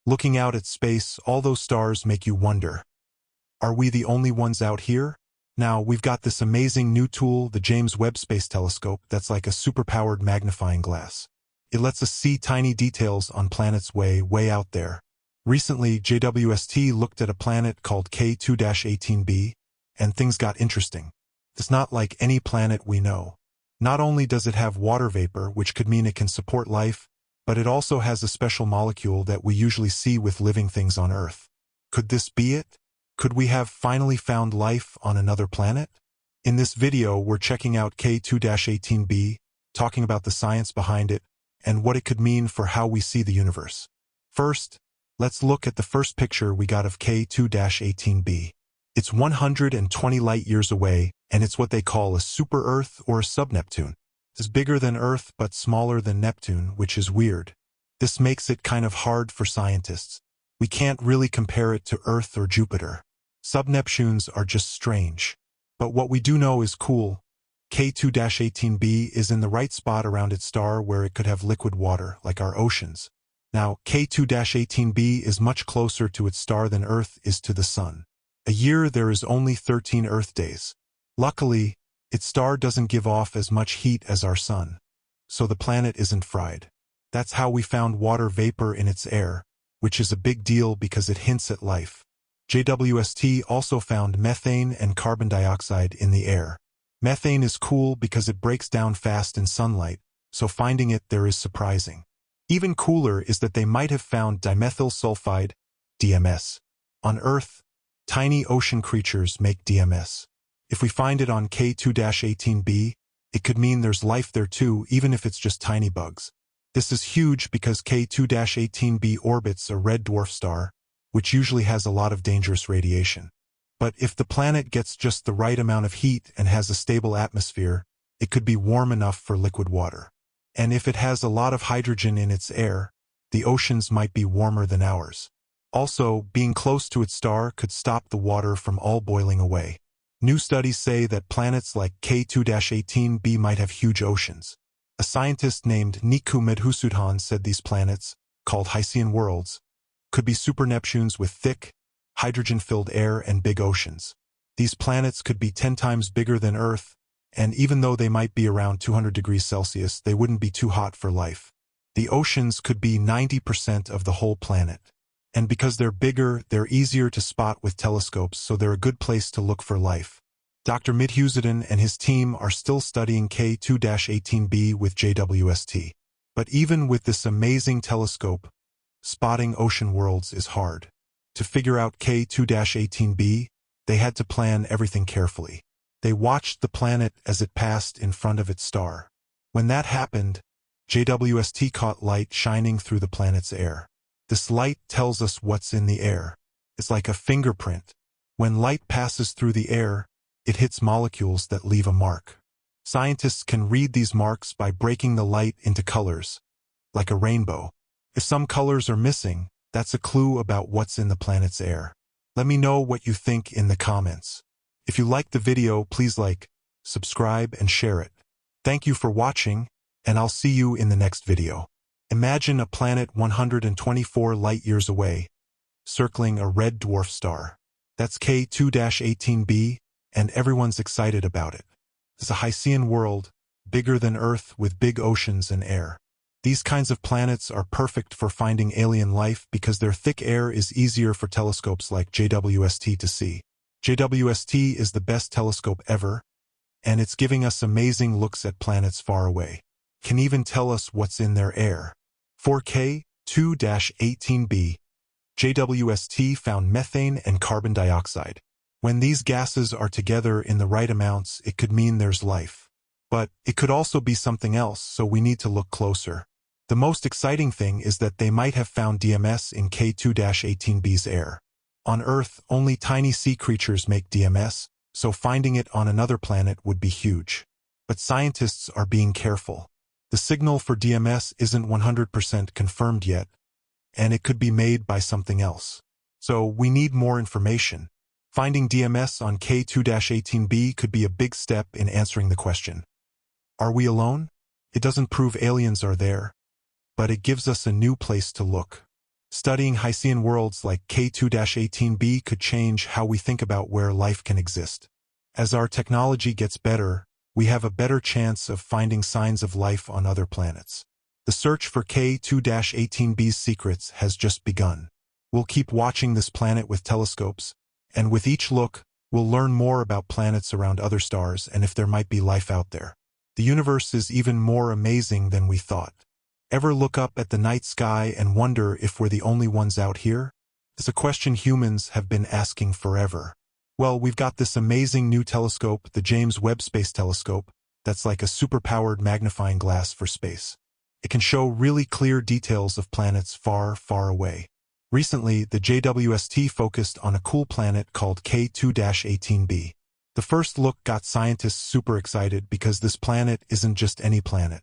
Looking out at space, all those stars make you wonder, are we the only ones out here? Now, we've got this amazing new tool, the James Webb Space Telescope, that's like a superpowered magnifying glass. It lets us see tiny details on planets way out there. Recently, JWST looked at a planet called K2-18b, and things got interesting. It's not like any planet we know. Not only does it have water vapor, which could mean it can support life, but it also has a special molecule that we usually see with living things on Earth. Could this be it? Could we have finally found life on another planet? In this video, we're checking out K2-18b, talking about the science behind it, and what it could mean for how we see the universe. First, let's look at the first picture we got of K2-18b. It's 120 light-years away, and it's what they call a super-Earth or a sub-Neptune. It's bigger than Earth but smaller than Neptune, which is weird. This makes it kind of hard for scientists. We can't really compare it to Earth or Jupiter. Sub-Neptunes are just strange. But what we do know is cool. K2-18b is in the right spot around its star where it could have liquid water, like our oceans. Now, K2-18b is much closer to its star than Earth is to the Sun. A year there is only 13 Earth days. Luckily, its star doesn't give off as much heat as our Sun, so the planet isn't fried. That's how we found water vapor in its air, which is a big deal because it hints at life. JWST also found methane and carbon dioxide in the air. Methane is cool because it breaks down fast in sunlight, so finding it there is surprising. Even cooler is that they might have found dimethyl sulfide, DMS. On Earth, tiny ocean creatures make DMS. If we find it on K2-18b, it could mean there's life there too, even if it's just tiny bugs. This is huge because K2-18b orbits a red dwarf star, which usually has a lot of dangerous radiation. But if the planet gets just the right amount of heat and has a stable atmosphere, it could be warm enough for liquid water. And if it has a lot of hydrogen in its air, the oceans might be warmer than ours. Also, being close to its star could stop the water from all boiling away. New studies say that planets like K2-18b might have huge oceans. A scientist named Niku Medhusudhan said these planets, called Hycean worlds, could be super Neptunes with thick, hydrogen-filled air and big oceans. These planets could be 10 times bigger than Earth, and even though they might be around 200 degrees Celsius, they wouldn't be too hot for life. The oceans could be 90% of the whole planet. And because they're bigger, they're easier to spot with telescopes, so they're a good place to look for life. Dr. Medhusudhan and his team are still studying K2-18b with JWST. But even with this amazing telescope, spotting ocean worlds is hard. To figure out K2-18b, they had to plan everything carefully. They watched the planet as it passed in front of its star. When that happened, JWST caught light shining through the planet's air. This light tells us what's in the air. It's like a fingerprint. When light passes through the air, it hits molecules that leave a mark. Scientists can read these marks by breaking the light into colors, like a rainbow. If some colors are missing, that's a clue about what's in the planet's air. Let me know what you think in the comments. If you liked the video, please like, subscribe, and share it. Thank you for watching, and I'll see you in the next video. Imagine a planet 124 light-years away, circling a red dwarf star. That's K2-18b, and everyone's excited about it. It's a Hycean world, bigger than Earth with big oceans and air. These kinds of planets are perfect for finding alien life because their thick air is easier for telescopes like JWST to see. JWST is the best telescope ever, and it's giving us amazing looks at planets far away. Can even tell us what's in their air. For K2-18b, JWST found methane and carbon dioxide. When these gases are together in the right amounts, it could mean there's life. But it could also be something else, so we need to look closer. The most exciting thing is that they might have found DMS in K2-18b's air. On Earth, only tiny sea creatures make DMS, so finding it on another planet would be huge. But scientists are being careful. The signal for DMS isn't 100% confirmed yet, and it could be made by something else. So we need more information. Finding DMS on K2-18b could be a big step in answering the question. Are we alone? It doesn't prove aliens are there, but it gives us a new place to look. Studying Hycean worlds like K2-18b could change how we think about where life can exist. As our technology gets better, we have a better chance of finding signs of life on other planets. The search for K2-18b's secrets has just begun. We'll keep watching this planet with telescopes, and with each look, we'll learn more about planets around other stars and if there might be life out there. The universe is even more amazing than we thought. Ever look up at the night sky and wonder if we're the only ones out here? It's a question humans have been asking forever. Well, we've got this amazing new telescope, the James Webb Space Telescope, that's like a super-powered magnifying glass for space. It can show really clear details of planets far, far away. Recently, the JWST focused on a cool planet called K2-18b. The first look got scientists super excited because this planet isn't just any planet.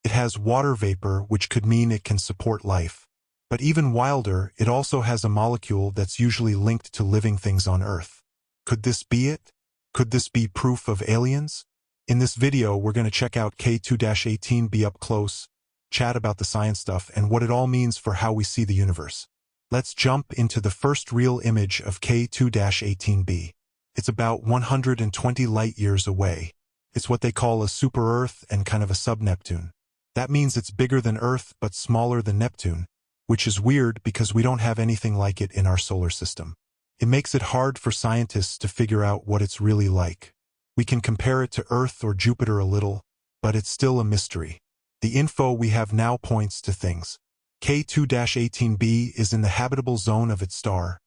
It has water vapor, which could mean it can support life. But even wilder, it also has a molecule that's usually linked to living things on Earth. Could this be it? Could this be proof of aliens? In this video, we're going to check out K2-18b up close, chat about the science stuff, and what it all means for how we see the universe. Let's jump into the first real image of K2-18b. It's about 120 light-years away. It's what they call a super-Earth and kind of a sub-Neptune. That means it's bigger than Earth but smaller than Neptune, which is weird because we don't have anything like it in our solar system. It makes it hard for scientists to figure out what it's really like. We can compare it to Earth or Jupiter a little, but it's still a mystery. The info we have now points to things. K2-18b is in the habitable zone of its star,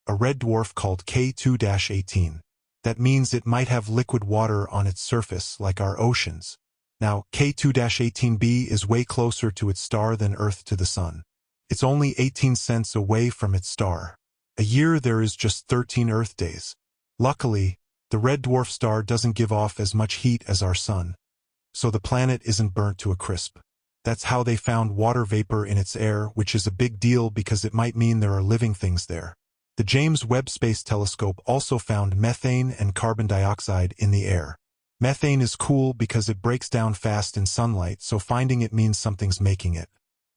a red dwarf called K2-18. That means it might have liquid water on its surface like our oceans. Now, K2-18b is way closer to its star than Earth to the Sun. It's only 18 cents away from its star. A year there is just 13 Earth days. Luckily, the red dwarf star doesn't give off as much heat as our Sun, so the planet isn't burnt to a crisp. That's how they found water vapor in its air, which is a big deal because it might mean there are living things there. The James Webb Space Telescope also found methane and carbon dioxide in the air. Methane is cool because it breaks down fast in sunlight, so finding it means something's making it.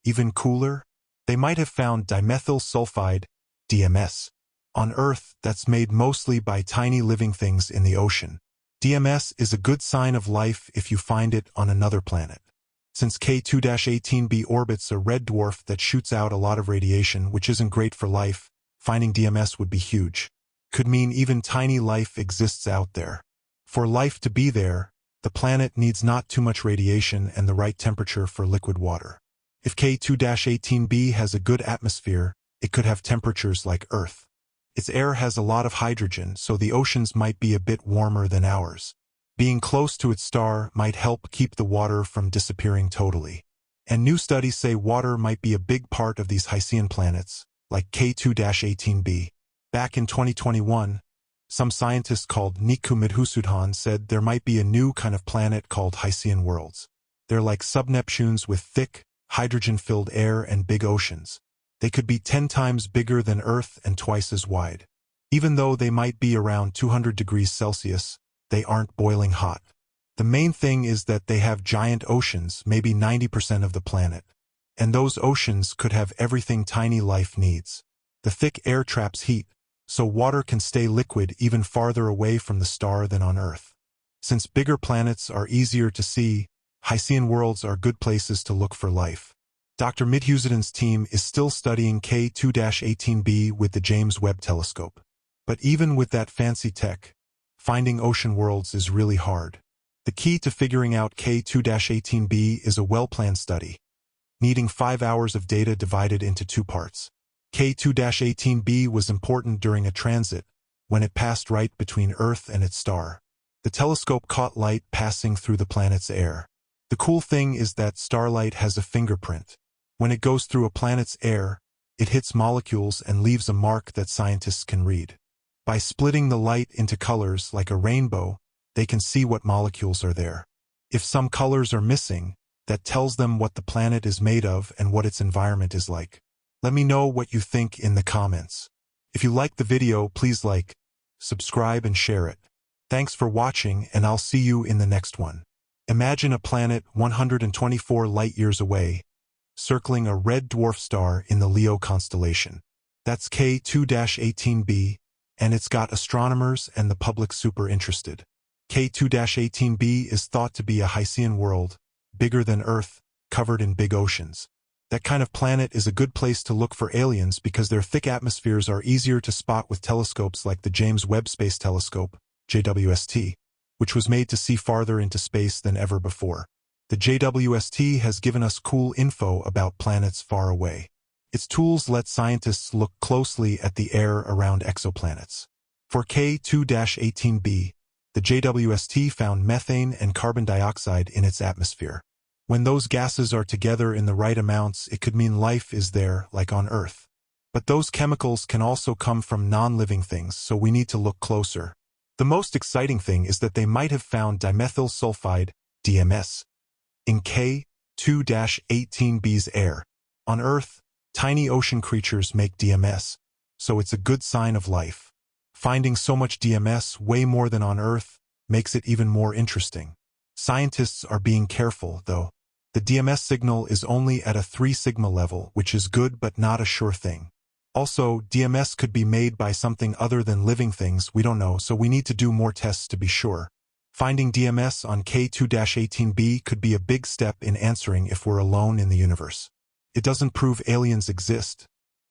Even cooler? They might have found dimethyl sulfide, DMS, on Earth that's made mostly by tiny living things in the ocean. DMS is a good sign of life if you find it on another planet. Since K2-18b orbits a red dwarf that shoots out a lot of radiation, which isn't great for life, finding DMS would be huge. Could mean even tiny life exists out there. For life to be there, the planet needs not too much radiation and the right temperature for liquid water. If K2-18b has a good atmosphere, it could have temperatures like Earth. Its air has a lot of hydrogen, so the oceans might be a bit warmer than ours. Being close to its star might help keep the water from disappearing totally. And new studies say water might be a big part of these Hycean planets, like K2-18b. Back in 2021, some scientists called Niku Midhusudhan said there might be a new kind of planet called Hycean worlds. They're like sub-Neptunes with thick, hydrogen-filled air and big oceans. They could be 10 times bigger than Earth and twice as wide. Even though they might be around 200 degrees Celsius, they aren't boiling hot. The main thing is that they have giant oceans, maybe 90% of the planet. And those oceans could have everything tiny life needs. The thick air traps heat, so water can stay liquid even farther away from the star than on Earth. Since bigger planets are easier to see, Hycean worlds are good places to look for life. Dr. Midhusudhan's team is still studying K2-18b with the James Webb Telescope. But even with that fancy tech, finding ocean worlds is really hard. The key to figuring out K2-18b is a well-planned study, needing 5 hours of data divided into 2 parts. K2-18b was important during a transit, when it passed right between Earth and its star. The telescope caught light passing through the planet's air. The cool thing is that starlight has a fingerprint. When it goes through a planet's air, it hits molecules and leaves a mark that scientists can read. By splitting the light into colors like a rainbow, they can see what molecules are there. If some colors are missing, that tells them what the planet is made of and what its environment is like. Let me know what you think in the comments. If you liked the video, please like, subscribe and share it. Thanks for watching, and I'll see you in the next one. Imagine a planet 124 light-years away, circling a red dwarf star in the Leo constellation. That's K2-18b, and it's got astronomers and the public super interested. K2-18b is thought to be a Hycean world, bigger than Earth, covered in big oceans. That kind of planet is a good place to look for aliens because their thick atmospheres are easier to spot with telescopes like the James Webb Space Telescope, JWST, which was made to see farther into space than ever before. The JWST has given us cool info about planets far away. Its tools let scientists look closely at the air around exoplanets. For K2-18b, the JWST found methane and carbon dioxide in its atmosphere. When those gases are together in the right amounts, it could mean life is there, like on Earth. But those chemicals can also come from non-living things, so we need to look closer. The most exciting thing is that they might have found dimethyl sulfide, DMS, in K2-18b's air. On Earth, tiny ocean creatures make DMS, so it's a good sign of life. Finding so much DMS, way more than on Earth, makes it even more interesting. Scientists are being careful, though. The DMS signal is only at a 3 sigma level, which is good but not a sure thing. Also, DMS could be made by something other than living things, we don't know, so we need to do more tests to be sure. Finding DMS on K2-18b could be a big step in answering if we're alone in the universe. It doesn't prove aliens exist,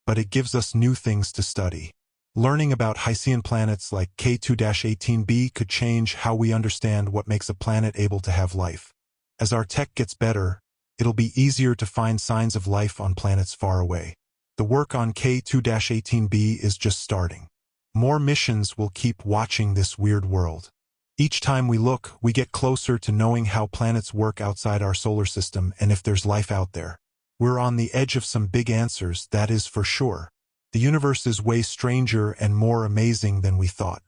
but it gives us new things to study. Learning about Hycean planets like K2-18b could change how we understand what makes a planet able to have life. As our tech gets better, it'll be easier to find signs of life on planets far away. The work on K2-18b is just starting. More missions will keep watching this weird world. Each time we look, we get closer to knowing how planets work outside our solar system and if there's life out there. We're on the edge of some big answers, that is for sure. The universe is way stranger and more amazing than we thought.